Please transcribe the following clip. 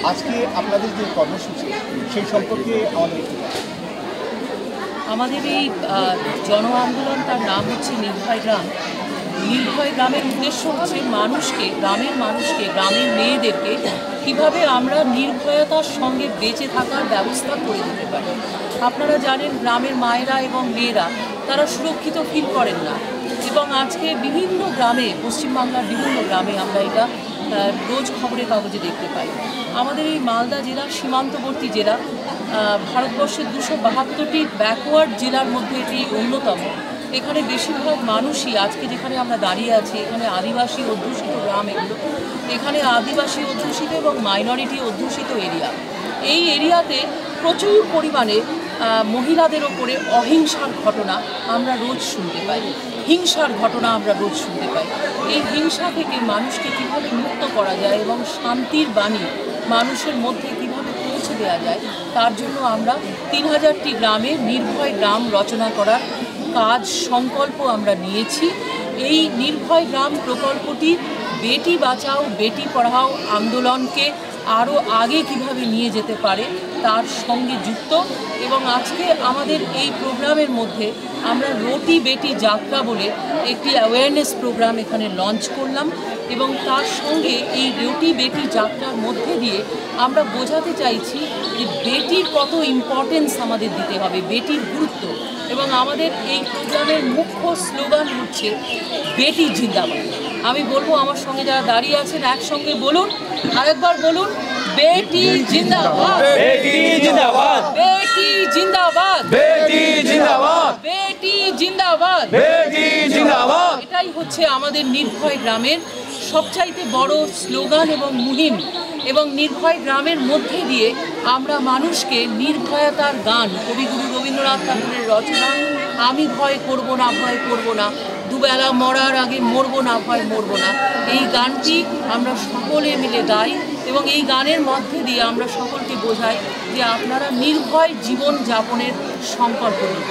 আজকে আপনাদের যে কর্মসূচি সেই সম্পর্কে আমাদের এই জন আন্দোলন, তার নাম হচ্ছে নির্ভয় গ্রাম। নির্ভয় গ্রামের উদ্দেশ্য হচ্ছে গ্রামের মানুষকে, গ্রামের মেয়েদেরকে কীভাবে আমরা নির্ভয়তার সঙ্গে বেঁচে থাকার ব্যবস্থা করে দিতে পারি। আপনারা জানেন, গ্রামের মায়েরা এবং মেয়েরা তারা সুরক্ষিত ফিল করেন না, এবং আজকে বিভিন্ন গ্রামে, পশ্চিমবাংলার বিভিন্ন গ্রামে আমরা এটা রোজ খবরের কাগজে দেখতে পাই। আমাদের এই মালদা জেলা সীমান্তবর্তী জেলা, ভারতবর্ষের 272টি ব্যাকওয়ার্ড জেলার মধ্যে এটি অন্যতম। এখানে বেশিরভাগ মানুষই, আজকে যেখানে আমরা দাঁড়িয়ে আছি, এখানে আদিবাসী অধ্যুষিত গ্রাম এগুলো। এখানে আদিবাসী অধ্যুষিত এবং মাইনরিটি অধ্যুষিত এরিয়া। এই এরিয়াতে প্রচুর পরিমাণে মহিলাদের ওপরে অহিংসার ঘটনা আমরা রোজ শুনতে পাই, হিংসার ঘটনা আমরা রোজ শুনতে পাই। এই হিংসা থেকে মানুষকে কীভাবে মুক্ত করা যায় এবং শান্তির বাণী মানুষের মধ্যে কীভাবে পৌঁছে দেওয়া যায়, তার জন্য আমরা 3000টি গ্রামে নির্ভয় গ্রাম রচনা করার কাজ সংকল্প আমরা নিয়েছি। এই নির্ভয় গ্রাম প্রকল্পটি বেটি বাঁচাও বেটি পড়াও আন্দোলনকে আরও আগে কিভাবে নিয়ে যেতে পারে তার সঙ্গে যুক্ত। এবং আজকে আমাদের এই প্রোগ্রামের মধ্যে আমরা রোটি বেটি যাত্রা বলে একটি অ্যাওয়ারনেস প্রোগ্রাম এখানে লঞ্চ করলাম, এবং তার সঙ্গে এই রোটি বেটি যাত্রার মধ্যে দিয়ে আমরা বোঝাতে চাইছি যে বেটির কত ইম্পর্টেন্স আমাদের দিতে হবে, বেটির গুরুত্ব। এবং আমাদের এই প্রোগ্রামের মুখ্য স্লোগান হচ্ছে বেটি জিন্দাবাদ। আমি বলবো, আমার সঙ্গে যারা দাঁড়িয়ে আছেন একসঙ্গে বলুন, আরেকবার বলুন, বেটি জিন্দাবাদ, বেটি জিন্দাবাদ, বেটি জিন্দাবাদ, বেটি জিন্দাবাদ, বেটি জিন্দাবাদ, বেটি জিন্দাবাদ। এটাই হচ্ছে আমাদের নির্ভয় গ্রামের সবচাইতে বড় স্লোগান এবং মুহিম। এবং নির্ভয় গ্রামের মধ্যে দিয়ে আমরা মানুষকে নির্ভয়তার গান, কবিগুরু রবীন্দ্রনাথ ঠাকুরের রচনা, আমি ভয় করব না, ভয় করব না, দুবেলা মরার আগে মরবো না, ভয় মরবো না, এই গানটি আমরা সকলে মিলে গাই। এবং এই গানের মধ্যে দিয়ে আমরা সকলকে বোঝাই যে আপনারা নির্ভয় জীবন যাপনের সংকল্প নিন।